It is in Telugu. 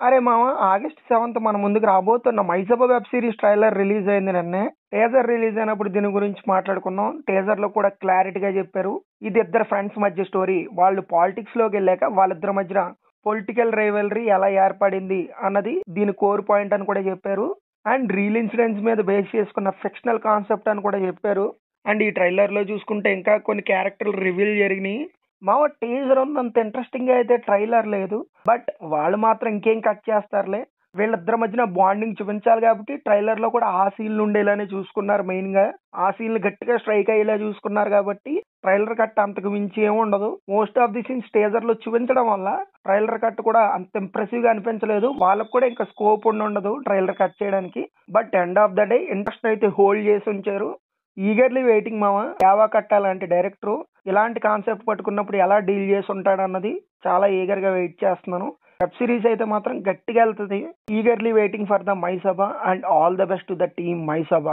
అరే మామ, ఆగస్ట్ 7th మన ముందుకు రాబోతున్న మైసభ వెబ్ సిరీస్ ట్రైలర్ రిలీజ్ అయింది నిన్నే. టీజర్ రిలీజ్ అయినప్పుడు దీని గురించి మాట్లాడుకున్నాం. టీజర్ లో కూడా క్లారిటీగా చెప్పారు, ఇది ఇద్దరు ఫ్రెండ్స్ మధ్య స్టోరీ. వాళ్ళు పాలిటిక్స్ లోకి వెళ్ళాక వాళ్ళిద్దరి మధ్య పొలిటికల్ రైవలరీ ఎలా ఏర్పడింది అన్నది దీని కోర్ పాయింట్ అని కూడా చెప్పారు. అండ్ రియల్ ఇన్సిడెంట్స్ మీద బేస్ చేసుకున్న ఫిక్షనల్ కాన్సెప్ట్ అని కూడా చెప్పారు. అండ్ ఈ ట్రైలర్ లో చూసుకుంటే ఇంకా కొన్ని క్యారెక్టర్లు రివీల్ జరిగినాయి. మావ టీజర్ ఉన్నంత ఇంట్రెస్టింగ్ గా అయితే ట్రైలర్ లేదు, బట్ వాళ్ళు మాత్రం ఇంకేం కట్ చేస్తారులే. వీళ్ళిద్దరి మధ్యన బాండింగ్ చూపించాలి కాబట్టి ట్రైలర్ లో కూడా ఆ సీన్లు ఉండేలానే చూసుకున్నారు. మెయిన్ గా ఆ సీన్లు గట్టిగా స్ట్రైక్ అయ్యేలా చూసుకున్నారు కాబట్టి ట్రైలర్ కట్ అంతకు మించి ఏమి ఉండదు. Most of the scenes teaser లో చూపించడం వల్ల ట్రైలర్ కట్ కూడా అంత ఇంప్రెసివ్ గా అనిపించలేదు. వాళ్ళకు కూడా ఇంకా స్కోప్ ఉండదు ట్రైలర్ కట్ చేయడానికి. But end of the day interest అయితే హోల్డ్ చేసి ఉంచారు. ఈగర్లీ వెయిటింగ్ మామ. యావా కట్టాలంటే డైరెక్టర్ ఇలాంటి కాన్సెప్ట్ పట్టుకున్నప్పుడు ఎలా డీల్ చేసి ఉంటాడు అన్నది చాలా ఈగర్ గా వెయిట్ చేస్తున్నాను. వెబ్ సిరీస్ అయితే మాత్రం గట్టిగా వెళ్తుంది. ఈగర్లీ వెయిటింగ్ ఫర్ ద మైసభ and all the best to the team మైసభ.